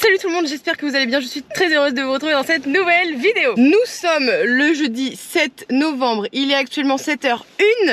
Salut tout le monde, j'espère que vous allez bien, je suis très heureuse de vous retrouver dans cette nouvelle vidéo. Nous sommes le jeudi 7 novembre, il est actuellement 7h01,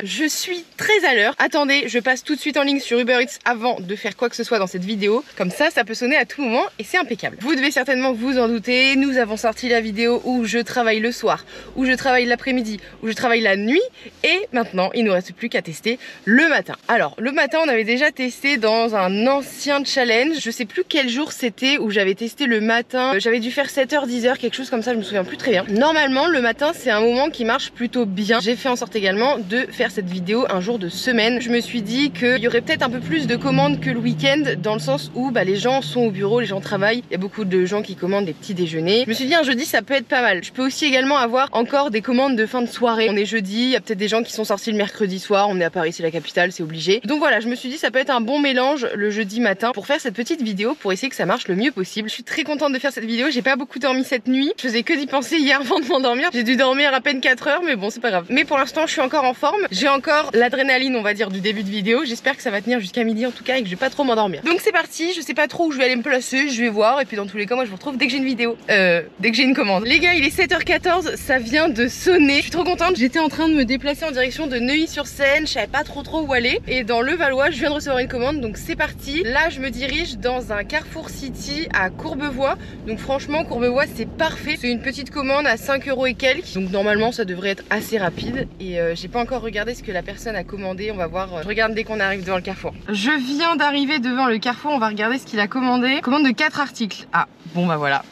je suis très à l'heure. Attendez, je passe tout de suite en ligne sur Uber Eats avant de faire quoi que ce soit dans cette vidéo. Comme ça peut sonner à tout moment et c'est impeccable. Vous devez certainement vous en douter, nous avons sorti la vidéo où je travaille le soir, où je travaille l'après-midi, où je travaille la nuit. Et maintenant, il ne nous reste plus qu'à tester le matin. Alors, le matin, on avait déjà testé dans un ancien challenge, je sais plus quel jour c'était où j'avais testé le matin, j'avais dû faire 7h, 10h, quelque chose comme ça, je me souviens plus très bien. Normalement, le matin, c'est un moment qui marche plutôt bien. J'ai fait en sorte également de faire cette vidéo un jour de semaine. Je me suis dit qu'il y aurait peut-être un peu plus de commandes que le week-end, dans le sens où les gens sont au bureau, les gens travaillent, il y a beaucoup de gens qui commandent des petits déjeuners. Je me suis dit un jeudi, ça peut être pas mal. Je peux aussi également avoir encore des commandes de fin de soirée. On est jeudi, il y a peut-être des gens qui sont sortis le mercredi soir, on est à Paris, c'est la capitale, c'est obligé. Donc voilà, je me suis dit ça peut être un bon mélange le jeudi matin pour faire cette petite vidéo, pour essayer que ça marche le mieux possible. Je suis très contente de faire cette vidéo, j'ai pas beaucoup dormi cette nuit, je faisais que d'y penser hier avant de m'endormir. J'ai dû dormir à peine 4 heures, mais bon, c'est pas grave. Mais pour l'instant, je suis encore en forme, j'ai encore l'adrénaline, on va dire, du début de vidéo. J'espère que ça va tenir jusqu'à midi en tout cas et que je vais pas trop m'endormir. Donc c'est parti, je sais pas trop où je vais aller me placer, je vais voir, et puis dans tous les cas, moi je vous retrouve dès que j'ai une vidéo, dès que j'ai une commande. Les gars, il est 7h14, ça vient de sonner. Je suis trop contente, j'étais en train de me déplacer en direction de Neuilly-sur-Seine, je savais pas trop où aller, et dans le Valois, je viens de recevoir une commande, donc c'est parti. Là, je me dirige dans un Carrefour City à Courbevoie. Donc franchement, Courbevoie, c'est parfait. C'est une petite commande à 5 € et quelques. Donc normalement, ça devrait être assez rapide. Et j'ai pas encore regardé ce que la personne a commandé. On va voir. Je regarde dès qu'on arrive devant le Carrefour. Je viens d'arriver devant le Carrefour. On va regarder ce qu'il a commandé. Commande de 4 articles. Ah, bon bah voilà.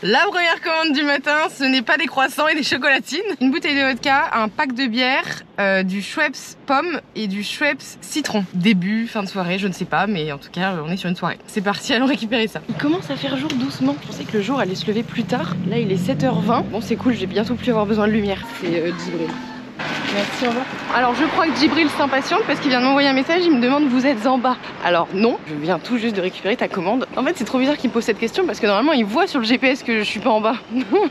La première commande du matin, ce n'est pas des croissants et des chocolatines. Une bouteille de vodka, un pack de bière, du Schweppes pomme et du Schweppes citron. Début, fin de soirée, je ne sais pas, mais en tout cas, on est sur une soirée. C'est parti, allons récupérer ça. Il commence à faire jour doucement. Je pensais que le jour allait se lever plus tard. Là, il est 7h20. Bon, c'est cool, j'ai bientôt plus avoir besoin de lumière. C'est Djibril. Merci, au revoir. Alors je crois que Djibril s'impatiente parce qu'il vient de m'envoyer un message, il me demande vous êtes en bas. Alors non, je viens tout juste de récupérer ta commande. En fait c'est trop bizarre qu'il me pose cette question parce que normalement il voit sur le GPS que je suis pas en bas.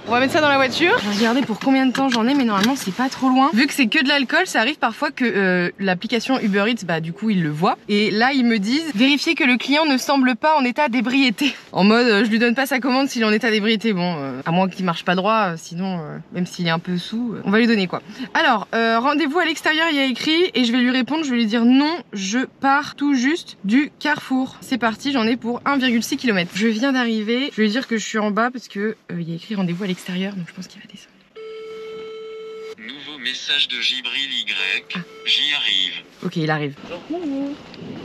On va mettre ça dans la voiture. Je vais regarder pour combien de temps j'en ai, mais normalement c'est pas trop loin. Vu que c'est que de l'alcool, ça arrive parfois que l'application Uber Eats, du coup ils le voient. Et là ils me disent vérifier que le client ne semble pas en état d'ébriété. En mode je lui donne pas sa commande s'il est en état d'ébriété. Bon, à moins qu'il marche pas droit, sinon même s'il est un peu sous, on va lui donner quoi. Alors rendez-vous à l'extérieur, il y a écrit, et je vais lui répondre, je vais lui dire non, je pars tout juste du Carrefour. C'est parti, j'en ai pour 1,6 km. Je viens d'arriver, je vais lui dire que je suis en bas parce que il y a écrit rendez-vous à l'extérieur, donc je pense qu'il va descendre. Nouveau message de Djibril Y. J'y arrive. Ok, il arrive. Bonjour.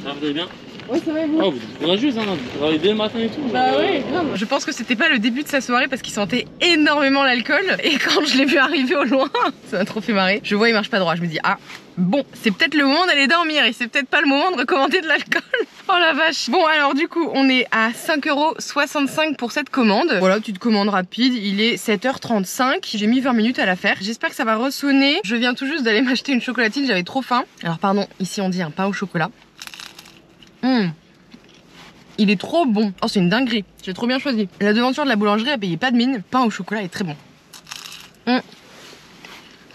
Ça va, vous allez bien? Ouais, ça va, vous? Oh, vous êtes courageuse, hein, vous travaillez dès le matin et tout. Bah ouais, grave. Je pense que c'était pas le début de sa soirée parce qu'il sentait énormément l'alcool. Et quand je l'ai vu arriver au loin, ça m'a trop fait marrer. Je vois, il marche pas droit. Je me dis, ah, bon, c'est peut-être le moment d'aller dormir et c'est peut-être pas le moment de recommander de l'alcool. Oh la vache. Bon, alors du coup, on est à 5,65 € pour cette commande. Voilà, petite commande rapide. Il est 7h35. J'ai mis 20 minutes à la faire. J'espère que ça va ressonner. Je viens tout juste d'aller m'acheter une chocolatine. J'avais trop faim. Alors, pardon, ici on dit un pain au chocolat. Il est trop bon. Oh, c'est une dinguerie. J'ai trop bien choisi. La devanture de la boulangerie a payé pas de mine. Pain au chocolat est très bon.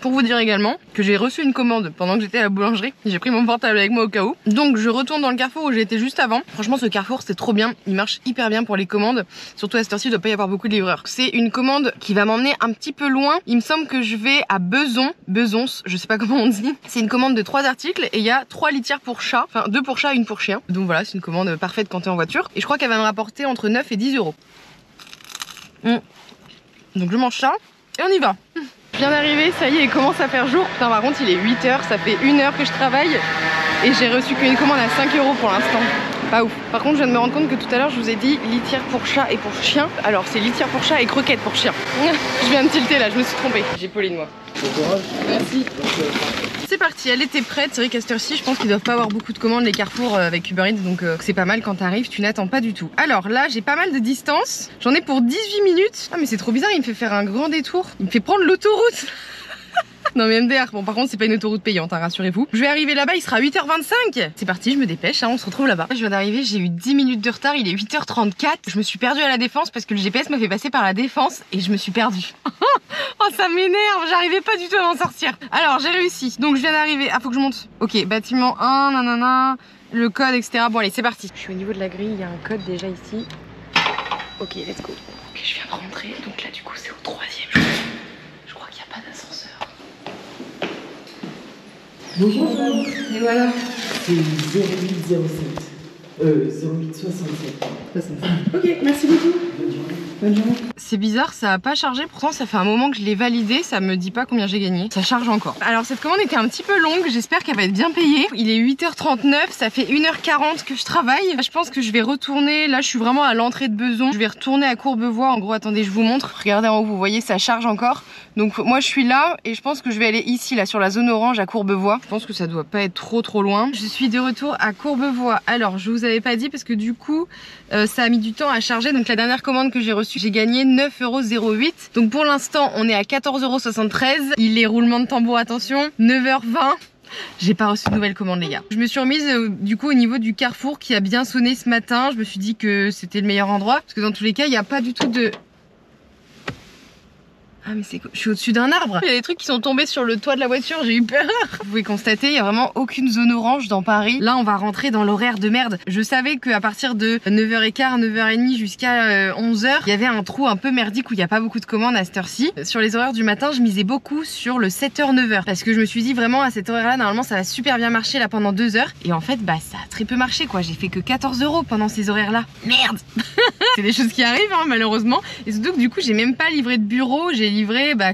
Pour vous dire également que j'ai reçu une commande pendant que j'étais à la boulangerie. J'ai pris mon portable avec moi au cas où. Donc je retourne dans le Carrefour où j'étais juste avant. Franchement ce Carrefour c'est trop bien. Il marche hyper bien pour les commandes. Surtout à cette heure-ci il doit pas y avoir beaucoup de livreurs. C'est une commande qui va m'emmener un petit peu loin. Il me semble que je vais à Bezons, je sais pas comment on dit. C'est une commande de 3 articles et il y a 3 litières pour chat. Enfin 2 pour chat, 1 pour chien. Donc voilà, c'est une commande parfaite quand t'es en voiture. Et je crois qu'elle va me rapporter entre 9 et 10 €. Donc je mange ça et on y va. Je viens d'arriver, ça y est, il commence à faire jour. Putain, par contre, il est 8h, ça fait 1 heure que je travaille et j'ai reçu qu'une commande à 5 € pour l'instant. Pas ouf. Par contre, je viens de me rendre compte que tout à l'heure, je vous ai dit litière pour chat et pour chien. Alors, c'est litière pour chat et croquette pour chien. Je viens de tilter là, je me suis trompée. J'ai Pauline, moi. Bon courage. Merci. C'est parti, elle était prête. C'est vrai qu'à cette heure-ci, je pense qu'ils doivent pas avoir beaucoup de commandes les Carrefour avec Uber Eats, donc c'est pas mal quand t'arrives, tu n'attends pas du tout. Alors là, j'ai pas mal de distance. J'en ai pour 18 minutes. Ah mais c'est trop bizarre, il me fait faire un grand détour. Il me fait prendre l'autoroute. Non mais MDR, bon par contre c'est pas une autoroute payante, hein, rassurez-vous. Je vais arriver là-bas, il sera 8h25. C'est parti, je me dépêche, hein, on se retrouve là-bas. Je viens d'arriver, j'ai eu 10 minutes de retard, il est 8h34. Je me suis perdue à la Défense parce que le GPS m'a fait passer par la Défense et je me suis perdue. Oh ça m'énerve, j'arrivais pas du tout à m'en sortir. Alors j'ai réussi, donc je viens d'arriver. Ah faut que je monte. Ok, bâtiment 1, nanana, le code etc. Bon allez c'est parti. Je suis au niveau de la grille, il y a un code déjà ici. Ok, let's go. Ok, je viens de rentrer, donc là du coup c'est au 3e. Je crois qu'il n'y a pas d'ascenseur. Bonjour, Et voilà. c'est 0807. 0867. Ok, merci beaucoup. Bonne journée. Bonne journée. C'est bizarre, ça a pas chargé, pourtant ça fait un moment que je l'ai validé, ça me dit pas combien j'ai gagné. Ça charge encore. Alors cette commande était un petit peu longue, j'espère qu'elle va être bien payée. Il est 8h39, ça fait 1h40 que je travaille. Je pense que je vais retourner, là je suis vraiment à l'entrée de Beson. Je vais retourner à Courbevoie, en gros attendez je vous montre. Regardez en haut, vous voyez ça charge encore. Donc moi je suis là et je pense que je vais aller ici, là sur la zone orange à Courbevoie. Je pense que ça doit pas être trop loin. Je suis de retour à Courbevoie. Alors je vous avais pas dit parce que du coup ça a mis du temps à charger. Donc la dernière commande que j'ai reçue, j'ai gagné 9,08 €. Donc pour l'instant on est à 14,73 €. Il est roulement de tambour, attention, 9h20. J'ai pas reçu de nouvelles commandes les gars. Je me suis remise du coup au niveau du carrefour qui a bien sonné ce matin. Je me suis dit que c'était le meilleur endroit parce que dans tous les cas il n'y a pas du tout de... Ah mais c'est quoi? Je suis au-dessus d'un arbre. Il y a des trucs qui sont tombés sur le toit de la voiture, j'ai eu peur. Vous pouvez constater, il y a vraiment aucune zone orange dans Paris. Là on va rentrer dans l'horaire de merde. Je savais qu'à partir de 9h15, 9h30 jusqu'à 11h, il y avait un trou un peu merdique où il n'y a pas beaucoup de commandes à cette heure-ci. Sur les horaires du matin, je misais beaucoup sur le 7h, 9h. Parce que je me suis dit vraiment à cette horaire-là, normalement ça va super bien marcher là pendant 2 heures. Et en fait, bah ça a très peu marché quoi. J'ai fait que 14 € pendant ces horaires-là. Merde. C'est des choses qui arrivent hein, malheureusement. Et surtout que du coup, j'ai même pas livré de bureau, j'ai livré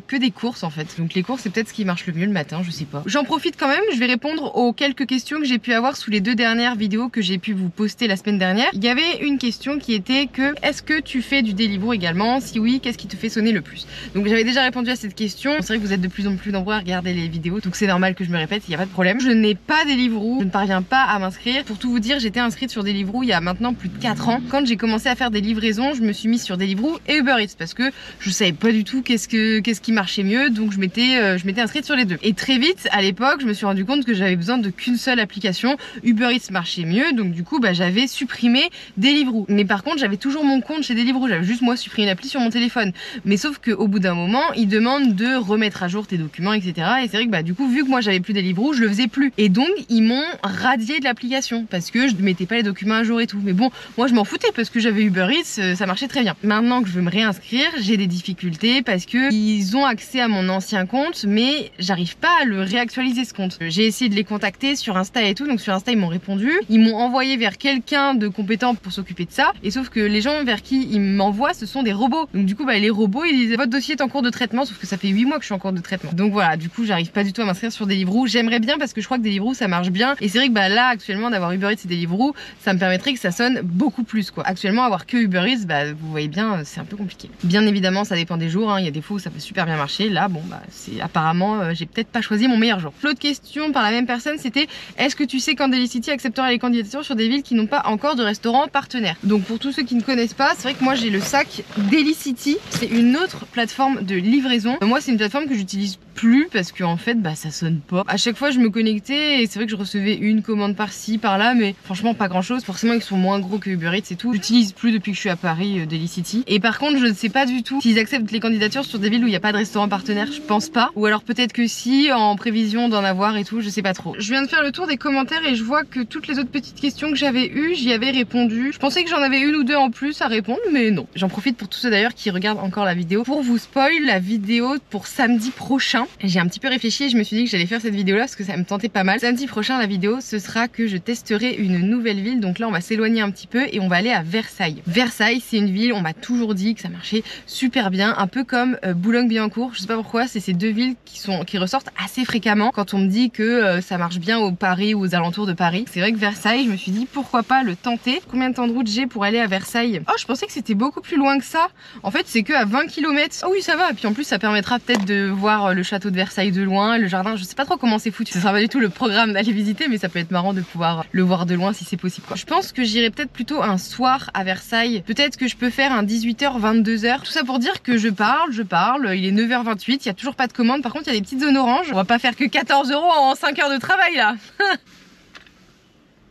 que des courses en fait. Donc les courses c'est peut-être ce qui marche le mieux le matin, je sais pas. J'en profite quand même, je vais répondre aux quelques questions que j'ai pu avoir sous les 2 dernières vidéos que j'ai pu vous poster la semaine dernière. Il y avait une question qui était que est-ce que tu fais du Deliveroo également? Si oui, qu'est-ce qui te fait sonner le plus? Donc j'avais déjà répondu à cette question. C'est vrai que vous êtes de plus en plus nombreux à regarder les vidéos, donc c'est normal que je me répète, il n'y a pas de problème. Je n'ai pas Deliveroo, je ne parviens pas à m'inscrire. Pour tout vous dire, j'étais inscrite sur Deliveroo il y a maintenant plus de 4 ans. Quand j'ai commencé à faire des livraisons, je me suis mise sur Deliveroo et Uber Eats parce que je savais pas du tout qu'est-ce qui marchait mieux, donc je m'étais inscrite sur les deux. Et très vite, à l'époque, je me suis rendu compte que j'avais besoin de qu'une seule application. Uber Eats marchait mieux, donc du coup, j'avais supprimé Deliveroo. Mais par contre, j'avais toujours mon compte chez Deliveroo. J'avais juste moi supprimé l'appli sur mon téléphone. Mais sauf qu'au bout d'un moment, ils demandent de remettre à jour tes documents, etc. Et c'est vrai que du coup, vu que moi j'avais plus Deliveroo, je le faisais plus. Et donc, ils m'ont radié de l'application parce que je ne mettais pas les documents à jour et tout. Mais bon, moi je m'en foutais parce que j'avais Uber Eats, ça marchait très bien. Maintenant que je veux me réinscrire, j'ai des difficultés parce que ils ont accès à mon ancien compte, mais j'arrive pas à le réactualiser ce compte. J'ai essayé de les contacter sur Insta et tout, donc sur Insta ils m'ont répondu, ils m'ont envoyé vers quelqu'un de compétent pour s'occuper de ça, et sauf que les gens vers qui ils m'envoient ce sont des robots. Donc du coup les robots ils disent votre dossier est en cours de traitement, sauf que ça fait 8 mois que je suis en cours de traitement. Donc voilà, du coup j'arrive pas du tout à m'inscrire sur Deliveroo. J'aimerais bien parce que je crois que Deliveroo ça marche bien, et c'est vrai que là actuellement d'avoir Uber Eats et Deliveroo ça me permettrait que ça sonne beaucoup plus quoi. Actuellement avoir que Uber Eats, vous voyez bien c'est un peu compliqué. Bien évidemment ça dépend des jours, il y a des fois où ça peut super bien marcher. Là bon c'est apparemment j'ai peut-être pas choisi mon meilleur jour. L'autre question par la même personne c'était est-ce que tu sais quand Delicity acceptera les candidatures sur des villes qui n'ont pas encore de restaurants partenaires? Donc pour tous ceux qui ne connaissent pas, c'est vrai que moi j'ai le sac Delicity, c'est une autre plateforme de livraison. Moi c'est une plateforme que j'utilise plus parce que en fait ça sonne pas. À chaque fois je me connectais et c'est vrai que je recevais une commande par-ci par-là, mais franchement pas grand chose. Forcément ils sont moins gros que Uber Eats et tout. J'utilise plus depuis que je suis à Paris Delicity. Et par contre je ne sais pas du tout s'ils acceptent les candidatures sur des villes où il n'y a pas de restaurant partenaire. Je pense pas. Ou alors peut-être que si, en prévision d'en avoir et tout, je sais pas trop. Je viens de faire le tour des commentaires et je vois que toutes les autres petites questions que j'avais eues, j'y avais répondu. Je pensais que j'en avais une ou deux en plus à répondre, mais non. J'en profite pour tous ceux d'ailleurs qui regardent encore la vidéo pour vous spoil la vidéo pour samedi prochain. J'ai un petit peu réfléchi et je me suis dit que j'allais faire cette vidéo là parce que ça me tentait pas mal. Samedi prochain la vidéo ce sera que je testerai une nouvelle ville, donc là on va s'éloigner un petit peu et on va aller à Versailles. Versailles c'est une ville, on m'a toujours dit que ça marchait super bien, un peu comme Boulogne-Billancourt. Je sais pas pourquoi, c'est ces deux villes qui ressortent assez fréquemment quand on me dit que ça marche bien au Paris ou aux alentours de Paris. C'est vrai que Versailles, je me suis dit pourquoi pas le tenter. Combien de temps de route j'ai pour aller à Versailles? Oh, je pensais que c'était beaucoup plus loin que ça. En fait c'est que à 20 km. Oh oui ça va, et puis en plus ça permettra peut-être de voir le château de Versailles de loin, le jardin, je sais pas trop comment c'est foutu. Ce sera pas du tout le programme d'aller visiter, mais ça peut être marrant de pouvoir le voir de loin si c'est possible quoi. Je pense que j'irai peut-être plutôt un soir à Versailles. Peut-être que je peux faire un 18h, 22h. Tout ça pour dire que je parle, il est 9h28, il y a toujours pas de commande. Par contre il y a des petites zones oranges. On va pas faire que 14 € en 5 heures de travail là.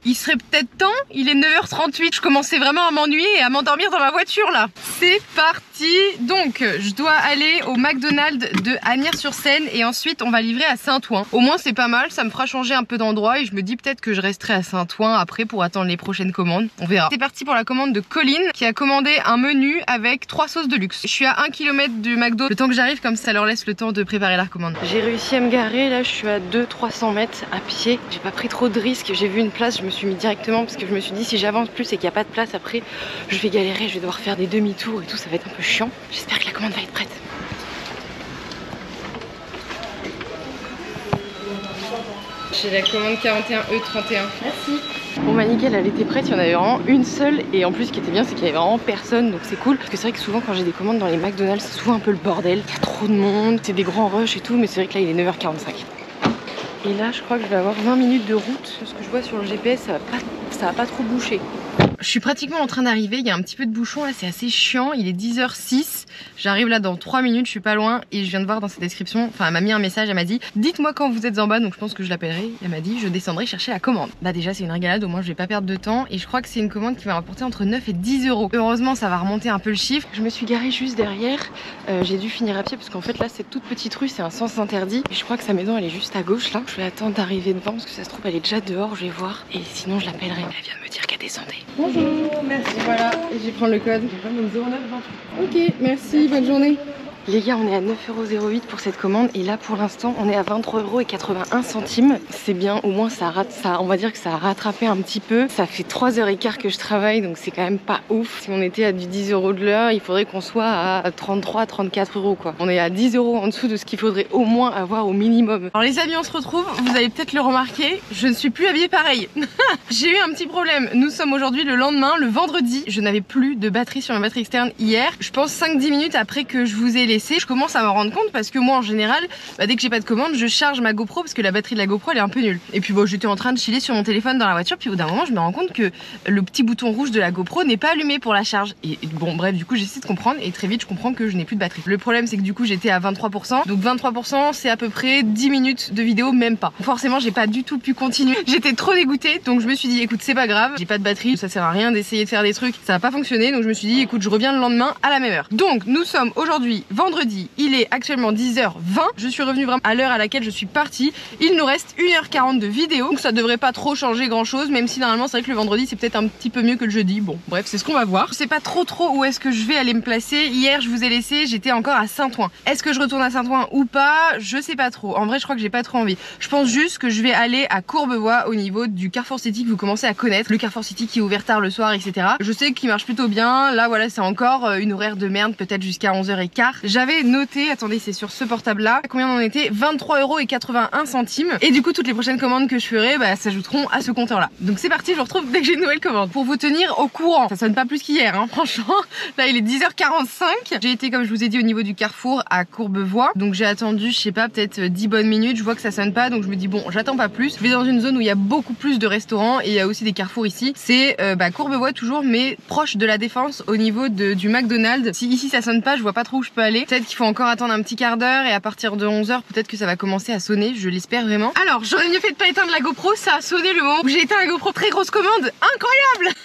Il serait peut-être temps, il est 9h38, je commençais vraiment à m'ennuyer et à m'endormir dans ma voiture là. C'est parti. parti. Donc je dois aller au McDonald's de Asnières-sur-Seine et ensuite on va livrer à Saint-Ouen. Au moins c'est pas mal, ça me fera changer un peu d'endroit et je me dis peut-être que je resterai à Saint-Ouen après pour attendre les prochaines commandes. On verra. C'est parti pour la commande de Colline qui a commandé un menu avec 3 sauces de luxe. Je suis à 1 km du McDo. Le temps que j'arrive, comme ça leur laisse le temps de préparer la commande. J'ai réussi à me garer, là je suis à 200-300 mètres à pied. J'ai pas pris trop de risques, j'ai vu une place, je me suis mis directement parce que je me suis dit si j'avance plus et qu'il n'y a pas de place après, je vais galérer, je vais devoir faire des demi-tours et tout, ça va être un peu chiant. J'espère que la commande va être prête. J'ai la commande 41E31. Merci. Bon bah nickel, elle était prête, il y en avait vraiment une seule et en plus ce qui était bien c'est qu'il y avait vraiment personne donc c'est cool parce que c'est vrai que souvent quand j'ai des commandes dans les McDonald's c'est souvent un peu le bordel, il y a trop de monde, c'est des grands rushs et tout mais c'est vrai que là il est 9h45. Et là je crois que je vais avoir 20 minutes de route, ce que je vois sur le GPS ça va pas trop boucher. Je suis pratiquement en train d'arriver, il y a un petit peu de bouchon là, c'est assez chiant, il est 10h06, j'arrive là dans 3 minutes, je suis pas loin et je viens de voir dans sa description, enfin elle m'a mis un message, elle m'a dit dites-moi quand vous êtes en bas, donc je pense que je l'appellerai, elle m'a dit je descendrai chercher la commande. Bah déjà c'est une régalade, au moins je vais pas perdre de temps et je crois que c'est une commande qui va rapporter entre 9 et 10 euros. Heureusement ça va remonter un peu le chiffre. Je me suis garée juste derrière, j'ai dû finir à pied parce qu'en fait là cette toute petite rue c'est un sens interdit et je crois que sa maison elle est juste à gauche là. Je vais attendre d'arriver devant parce que ça se trouve elle est déjà dehors, je vais voir et sinon je l'appellerai. Elle vient de me dire qu'elle descendait. Bonjour, merci. Voilà, et je vais prendre le code. 0928. Ok, merci, bonne journée. Les gars, on est à 9,08 € pour cette commande et là pour l'instant on est à 23,81 €. C'est bien, au moins ça, on va dire que ça a rattrapé un petit peu. Ça fait 3h15 que je travaille donc c'est quand même pas ouf. Si on était à du 10 € de l'heure, il faudrait qu'on soit à 33-34 € quoi. On est à 10 € en dessous de ce qu'il faudrait au moins avoir au minimum. Alors les amis, on se retrouve, vous allez peut-être le remarquer, je ne suis plus habillée pareil. J'ai eu un petit problème, nous sommes aujourd'hui le lendemain, le vendredi. Je n'avais plus de batterie sur ma batterie externe hier. Je pense 5-10 minutes après que je vous ai laissé. Je commence à m'en rendre compte parce que moi en général dès que j'ai pas de commande je charge ma GoPro parce que la batterie de la GoPro elle est un peu nulle et puis bon j'étais en train de chiller sur mon téléphone dans la voiture puis au bout d'un moment je me rends compte que le petit bouton rouge de la GoPro n'est pas allumé pour la charge et bon bref du coup j'essaie de comprendre et très vite je comprends que je n'ai plus de batterie. Le problème c'est que du coup j'étais à 23%, donc 23% c'est à peu près 10 minutes de vidéo, même pas. Forcément j'ai pas du tout pu continuer, j'étais trop dégoûtée donc je me suis dit écoute c'est pas grave, j'ai pas de batterie, ça sert à rien d'essayer de faire des trucs, ça va pas fonctionner, donc je me suis dit écoute je reviens le lendemain à la même heure. Donc nous sommes aujourd'hui vendredi, il est actuellement 10h20, je suis revenue vraiment à l'heure à laquelle je suis partie, il nous reste 1h40 de vidéo, donc ça devrait pas trop changer grand chose, même si normalement c'est vrai que le vendredi c'est peut-être un petit peu mieux que le jeudi, bon bref c'est ce qu'on va voir. Je sais pas trop où est-ce que je vais aller me placer, hier je vous ai laissé, j'étais encore à Saint-Ouen, est-ce que je retourne à Saint-Ouen ou pas, je sais pas trop, en vrai je crois que j'ai pas trop envie, je pense juste que je vais aller à Courbevoie au niveau du Carrefour City que vous commencez à connaître, le Carrefour City qui est ouvert tard le soir etc. Je sais qu'il marche plutôt bien, là voilà c'est encore une horaire de merde peut-être jusqu'à 11h15, j'avais noté, attendez c'est sur ce portable là, combien on en était, 23,81 € et du coup toutes les prochaines commandes que je ferai s'ajouteront à ce compteur là. Donc c'est parti, je vous retrouve dès que j'ai une nouvelle commande pour vous tenir au courant. Ça sonne pas plus qu'hier hein, franchement, là il est 10h45, j'ai été comme je vous ai dit au niveau du Carrefour à Courbevoie, donc j'ai attendu je sais pas peut-être 10 bonnes minutes, je vois que ça sonne pas donc je me dis bon j'attends pas plus, je vais dans une zone où il y a beaucoup plus de restaurants et il y a aussi des carrefours ici, c'est Courbevoie toujours mais proche de la Défense au niveau du McDonald's. Si ici ça sonne pas je vois pas trop où je peux aller, peut-être qu'il faut encore attendre un petit quart d'heure et à partir de 11h peut-être que ça va commencer à sonner, je l'espère vraiment. Alors j'aurais mieux fait de pas éteindre la GoPro, ça a sonné le moment où j'ai éteint la GoPro, très grosse commande, incroyable.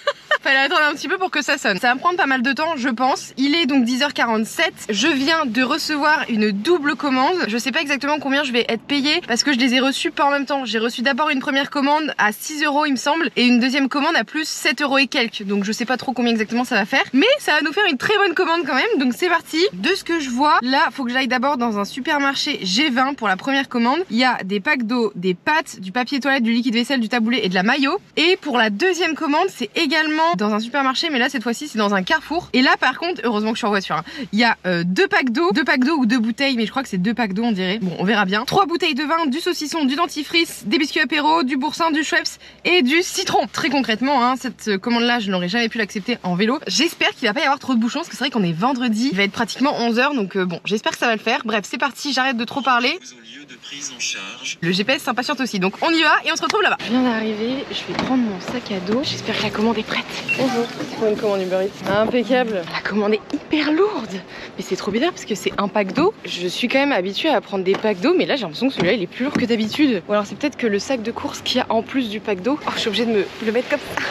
Fallait attendre un petit peu pour que ça sonne. Ça va me prendre pas mal de temps je pense. Il est donc 10h47, je viens de recevoir une double commande, je sais pas exactement combien je vais être payée parce que je les ai reçus pas en même temps. J'ai reçu d'abord une première commande à 6 € il me semble et une deuxième commande à plus 7 € et quelques, donc je sais pas trop combien exactement ça va faire mais ça va nous faire une très bonne commande quand même, donc c'est parti. De ce que je vois là, faut que j'aille d'abord dans un supermarché G20 pour la première commande. Il y a des packs d'eau, des pâtes, du papier toilette, du liquide vaisselle, du taboulet et de la maillot. Et pour la deuxième commande, c'est également dans un supermarché, mais là cette fois-ci c'est dans un Carrefour. Et là par contre, heureusement que je suis en voiture, hein, il y a 2 packs d'eau ou 2 bouteilles, mais je crois que c'est 2 packs d'eau on dirait. Bon, on verra bien. 3 bouteilles de vin, du saucisson, du dentifrice, des biscuits apéro, du boursin, du Schweppes et du citron. Très concrètement, hein, cette commande là, je n'aurais jamais pu l'accepter en vélo. J'espère qu'il va pas y avoir trop de bouchons, parce que c'est vrai qu'on est vendredi, il va être pratiquement 11h, donc bon, j'espère que ça va le faire. Bref, c'est parti, j'arrête de trop parler. Au lieu de prise en charge. Le GPS s'impatiente aussi, donc on y va et on se retrouve là-bas. Je viens d'arriver, je vais prendre mon sac à dos. J'espère que la commande est prête. Bonjour, c'est pour une commande Uber Eats. Impeccable. La commande est hyper lourde, mais c'est trop bizarre parce que c'est un pack d'eau. Je suis quand même habituée à prendre des packs d'eau, mais là j'ai l'impression que celui-là il est plus lourd que d'habitude. Ou alors c'est peut-être que le sac de course qu'il y a en plus du pack d'eau. Oh, je suis obligée de me le mettre comme ça.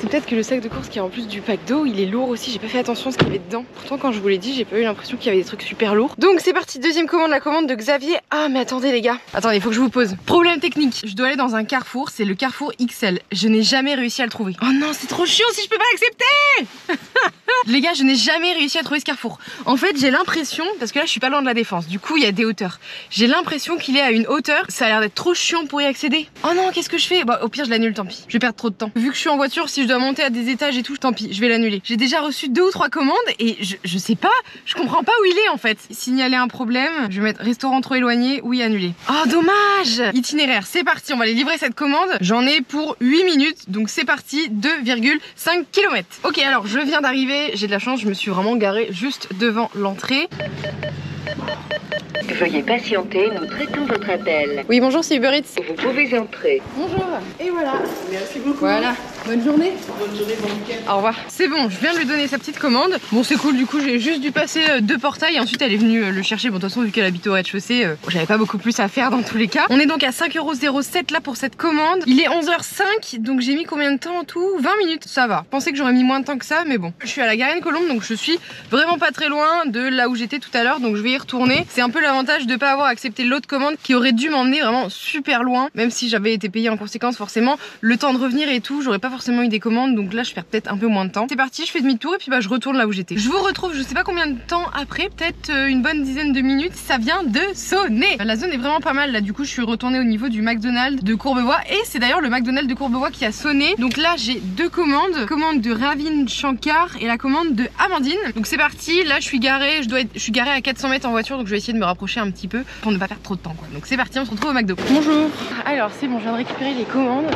C'est peut-être que le sac de course qui est en plus du pack d'eau, il est lourd aussi. J'ai pas fait attention à ce qu'il y avait dedans. Pourtant, quand je vous l'ai dit, j'ai pas eu l'impression qu'il y avait des trucs super lourds. Donc c'est parti, deuxième commande, la commande de Xavier. Ah mais attendez les gars, attendez, il faut que je vous pose. Problème technique, je dois aller dans un Carrefour, c'est le Carrefour XL. Je n'ai jamais réussi à le trouver. Oh non, c'est trop chiant si je peux pas l'accepter. Les gars, je n'ai jamais réussi à trouver ce Carrefour. En fait, j'ai l'impression, parce que là je suis pas loin de la Défense, du coup il y a des hauteurs. J'ai l'impression qu'il est à une hauteur, ça a l'air d'être trop chiant pour y accéder. Oh non, qu'est-ce que je fais? Bah au pire je l'annule, tant pis. Je vais perdre trop de temps. Vu que je suis en voiture, si je dois monter à des étages et tout, tant pis, je vais l'annuler. J'ai déjà reçu 2 ou 3 commandes et je sais pas, je comprends pas où il est en fait. Signaler un problème, je vais mettre restaurant trop éloigné, oui annulé. Oh dommage. Itinéraire, c'est parti, on va aller livrer cette commande. J'en ai pour 8 minutes, donc c'est parti, 2,5 km. Ok, alors je viens d'arriver, j'ai de la chance, je me suis vraiment garée juste devant l'entrée. Veuillez patienter, nous traitons votre appel. Oui, bonjour, c'est Uber Eats. Vous pouvez entrer. Bonjour, et voilà. Merci beaucoup. Voilà, bonne journée. Bonne journée, bon week-end. Au revoir. C'est bon, je viens de lui donner sa petite commande. Bon, c'est cool, du coup, j'ai juste dû passer 2 portails. Ensuite, elle est venue le chercher. Bon, de toute façon, vu qu'elle habite au rez-de-chaussée, j'avais pas beaucoup plus à faire dans tous les cas. On est donc à 5,07 € là pour cette commande. Il est 11h05, donc j'ai mis combien de temps en tout? 20 minutes, ça va. Je pensais que j'aurais mis moins de temps que ça, mais bon. Je suis à la Garenne-Colombes, donc je suis vraiment pas très loin de là où j'étais tout à l'heure, donc je vais y retourner. C'est un peu l'avantage de pas avoir accepté l'autre commande qui aurait dû m'emmener vraiment super loin, même si j'avais été payée en conséquence forcément. Le temps de revenir et tout, j'aurais pas forcément eu des commandes, donc là je perds peut-être un peu moins de temps. C'est parti, je fais demi-tour et puis bah je retourne là où j'étais. Je vous retrouve, je sais pas combien de temps après, peut-être une bonne dizaine de minutes. Ça vient de sonner. La zone est vraiment pas mal là, du coup je suis retournée au niveau du McDonald's de Courbevoie et c'est d'ailleurs le McDonald's de Courbevoie qui a sonné. Donc là j'ai 2 commandes, commande de Ravin Shankar et la commande de Amandine. Donc c'est parti, là je suis garée, je suis garée à 400 mètres en voiture, donc je vais essayer de me rapprocher un petit peu pour ne pas perdre trop de temps quoi. Donc c'est parti, on se retrouve au McDo. Bonjour. Alors c'est bon, je viens de récupérer les commandes.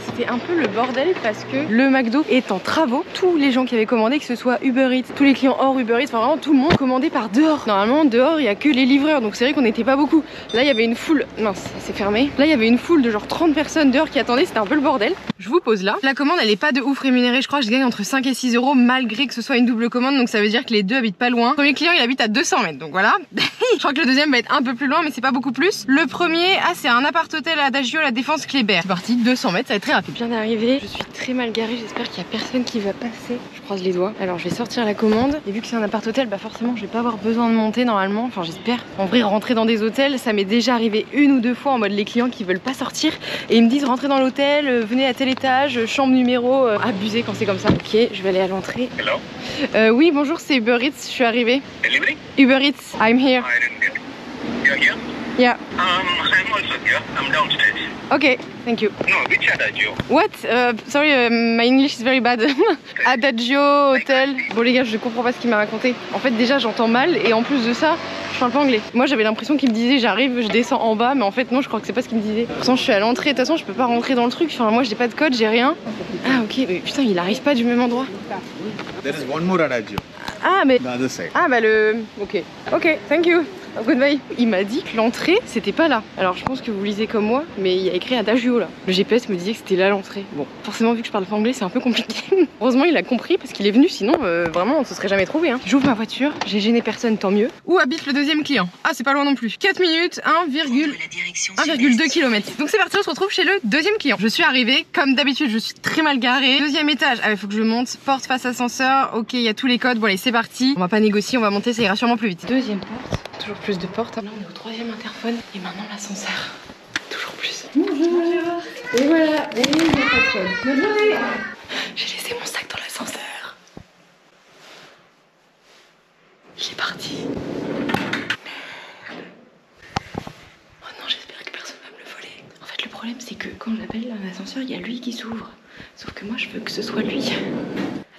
C'était un peu le bordel parce que le McDo est en travaux. Tous les gens qui avaient commandé, que ce soit Uber Eats, tous les clients hors Uber Eats, enfin vraiment tout le monde commandait par dehors. Normalement dehors il y a que les livreurs, donc c'est vrai qu'on n'était pas beaucoup. Là il y avait une foule, mince c'est fermé. Là il y avait une foule de genre 30 personnes dehors qui attendaient, c'était un peu le bordel. Je vous pose là. La commande elle est pas de ouf rémunérée, je crois que je gagne entre 5 et 6 € malgré que ce soit une double commande, donc ça veut dire que les deux habitent pas loin. Le premier client il habite à 200 mètres, donc voilà. Je crois que le deuxième va être un peu plus loin mais c'est pas beaucoup plus. Le premier, ah c'est un appart-hôtel à Adagio, la Défense Kléber. C'est parti, 200 mètres, ça va être très rapide. D'arriver, je suis très mal garée, j'espère qu'il y a personne qui va passer. Je croise les doigts. Alors je vais sortir la commande et vu que c'est un appart hôtel, bah forcément je vais pas avoir besoin de monter normalement, enfin j'espère. En vrai rentrer dans des hôtels, ça m'est déjà arrivé 1 ou 2 fois en mode les clients qui veulent pas sortir et ils me disent rentrez dans l'hôtel, venez à tel étage, chambre numéro, abusé quand c'est comme ça. Ok, je vais aller à l'entrée. Hello? Oui bonjour, c'est Uber Eats, je suis arrivée. Delivery? Uber Eats, I'm here. I didn't get it. You're here? Yeah. I'm also here. I'm downstairs. Ok, thank you. No, which Adagio? What? Sorry, my English is very bad. Adagio, hôtel. Bon les gars, je comprends pas ce qu'il m'a raconté. En fait déjà j'entends mal et en plus de ça, je parle pas anglais. Moi j'avais l'impression qu'il me disait j'arrive, je descends en bas, mais en fait non, je crois que c'est pas ce qu'il me disait. Pourtant je suis à l'entrée, de toute façon je peux pas rentrer dans le truc. Enfin moi j'ai pas de code, j'ai rien. Ah ok, mais putain il arrive pas du même endroit. There is one more Adagio, Ah mais... the other side. Ah bah le... Ok. Ok, thank you. Goodbye. Il m'a dit que l'entrée c'était pas là. Alors je pense que vous lisez comme moi, mais il y a écrit Adagio là. Le GPS me disait que c'était là l'entrée. Bon, forcément vu que je parle pas anglais c'est un peu compliqué. Heureusement il a compris parce qu'il est venu, sinon vraiment on se serait jamais trouvé. Hein. J'ouvre ma voiture, j'ai gêné personne, tant mieux. Où habite le deuxième client? Ah c'est pas loin non plus. 4 minutes, 1,2 km. Donc c'est parti, on se retrouve chez le deuxième client. Je suis arrivée, comme d'habitude je suis très mal garée. Deuxième étage, ah il faut que je monte. Porte face ascenseur, ok il y a tous les codes. Bon allez c'est parti. On va pas négocier, on va monter, ça ira sûrement plus vite. Deuxième porte. Toujours plus de portes. Là on est au 3e interphone et maintenant l'ascenseur. Toujours plus. Bonjour. Et voilà, et il n'y a pas de code. Bonne journée. J'ai laissé mon sac dans l'ascenseur. Il est parti. Merde. Oh non, j'espère que personne va me le voler. En fait le problème c'est que quand j'appelle un ascenseur, il y a lui qui s'ouvre. Sauf que moi je veux que ce soit lui.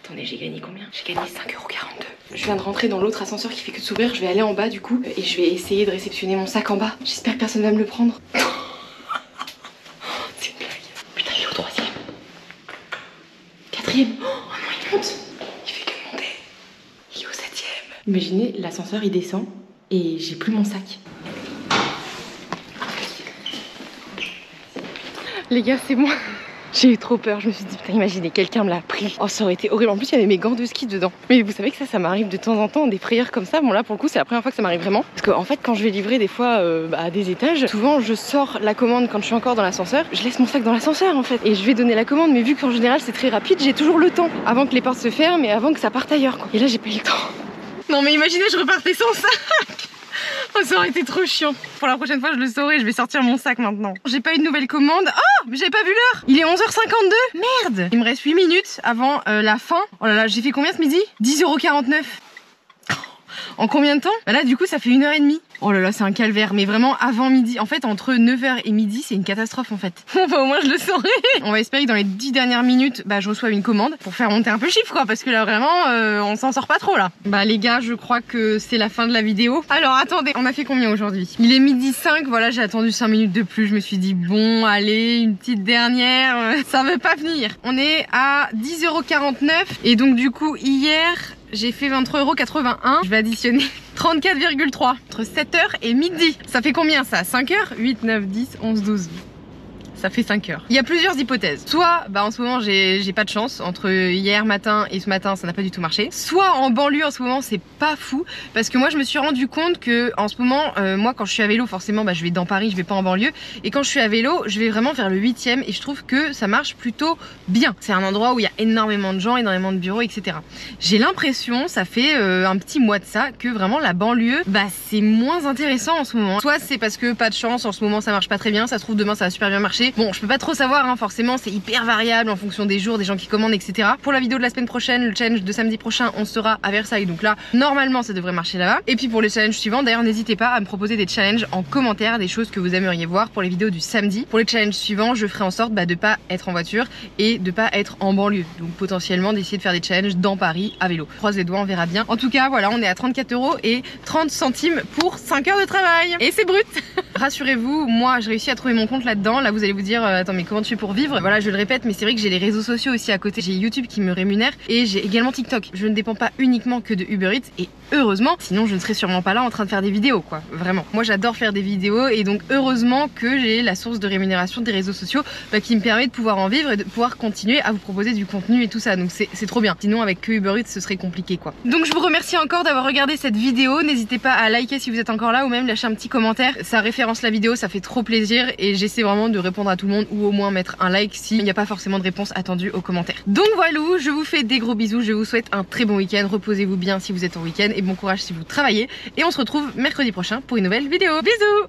Attendez, j'ai gagné combien? J'ai gagné 5,42 €. Je viens de rentrer dans l'autre ascenseur qui fait que de s'ouvrir. Je vais aller en bas du coup et je vais essayer de réceptionner mon sac en bas. J'espère que personne va me le prendre. C'est une blague. Putain, il est au 3e. 4e. Oh non, il monte. Il fait que monter. Il est au 7e. Imaginez, l'ascenseur il descend et j'ai plus mon sac. Les gars, c'est moi. J'ai eu trop peur, je me suis dit putain imaginez quelqu'un me l'a pris. Oh ça aurait été horrible, en plus il y avait mes gants de ski dedans. Mais vous savez que ça m'arrive de temps en temps, des frayeurs comme ça. Bon là pour le coup c'est la première fois que ça m'arrive vraiment. Parce qu'en fait quand je vais livrer des fois à des étages, souvent je sors la commande quand je suis encore dans l'ascenseur. Je laisse mon sac dans l'ascenseur en fait et je vais donner la commande, mais vu qu'en général c'est très rapide, j'ai toujours le temps avant que les portes se ferment et avant que ça parte ailleurs quoi. Et là j'ai pas eu le temps. Non mais imaginez je repartais sans sac. Oh, ça aurait été trop chiant. Pour la prochaine fois je le saurai, je vais sortir mon sac maintenant. J'ai pas eu de nouvelles commandes. Oh mais j'avais pas vu l'heure. Il est 11h52. Merde. Il me reste 8 minutes avant la fin. Oh là là, j'ai fait combien ce midi? 10,49 €. En combien de temps? Bah là du coup ça fait 1h30. Oh là là c'est un calvaire, mais vraiment avant midi. En fait entre 9h et midi c'est une catastrophe en fait. Bon bah au moins je le saurai. On va espérer que dans les 10 dernières minutes bah je reçois une commande pour faire monter un peu le chiffre quoi. Parce que là vraiment on s'en sort pas trop là. Bah les gars je crois que c'est la fin de la vidéo. Alors attendez, on a fait combien aujourd'hui? Il est 12h05, voilà j'ai attendu 5 minutes de plus. Je me suis dit bon allez une petite dernière, ça veut pas venir. On est à 10,49 € et donc du coup hier j'ai fait 23,81 €. Je vais additionner 34,3 entre 7h et midi. Ça fait combien ça? 5 h? 8, 9, 10, 11, 12. Ça fait 5 heures. Il y a plusieurs hypothèses. Soit bah en ce moment j'ai pas de chance, entre hier matin et ce matin ça n'a pas du tout marché. Soit en banlieue en ce moment c'est pas fou, parce que moi je me suis rendu compte que en ce moment moi quand je suis à vélo forcément bah, je vais dans Paris, je vais pas en banlieue, et quand je suis à vélo je vais vraiment vers le 8e et je trouve que ça marche plutôt bien. C'est un endroit où il y a énormément de gens, énormément de bureaux etc. J'ai l'impression, ça fait un petit mois de ça, que vraiment la banlieue bah c'est moins intéressant en ce moment. Soit c'est parce que pas de chance, en ce moment ça marche pas très bien, ça se trouve demain ça va super bien marcher. Bon, je peux pas trop savoir, hein, forcément, c'est hyper variable en fonction des jours, des gens qui commandent, etc. Pour la vidéo de la semaine prochaine, le challenge de samedi prochain, on sera à Versailles, donc là, normalement, ça devrait marcher là-bas. Et puis pour les challenges suivants, d'ailleurs, n'hésitez pas à me proposer des challenges en commentaire, des choses que vous aimeriez voir pour les vidéos du samedi. Pour les challenges suivants, je ferai en sorte bah, de pas être en voiture et de pas être en banlieue. Donc potentiellement d'essayer de faire des challenges dans Paris à vélo. Croise les doigts, on verra bien. En tout cas, voilà, on est à 34 € et 30 centimes pour 5 heures de travail. Et c'est brut. Rassurez-vous, moi, j'ai réussi à trouver mon compte là-dedans. Là, vous allez vous dire, attends, mais comment tu fais pour vivre? Voilà, je le répète, mais c'est vrai que j'ai les réseaux sociaux aussi à côté. J'ai YouTube qui me rémunère et j'ai également TikTok. Je ne dépends pas uniquement que de Uber Eats et heureusement, sinon je ne serais sûrement pas là en train de faire des vidéos, quoi. Vraiment. Moi, j'adore faire des vidéos et donc heureusement que j'ai la source de rémunération des réseaux sociaux bah, qui me permet de pouvoir en vivre et de pouvoir continuer à vous proposer du contenu et tout ça. Donc c'est trop bien. Sinon, avec que Uber Eats, ce serait compliqué, quoi. Donc je vous remercie encore d'avoir regardé cette vidéo. N'hésitez pas à liker si vous êtes encore là ou même lâcher un petit commentaire. Ça référence la vidéo, ça fait trop plaisir et j'essaie vraiment de répondre à tout le monde ou au moins mettre un like s'il n'y a pas forcément de réponse attendue aux commentaires. Donc voilà, je vous fais des gros bisous, je vous souhaite un très bon week-end, reposez-vous bien si vous êtes en week-end et bon courage si vous travaillez et on se retrouve mercredi prochain pour une nouvelle vidéo. Bisous!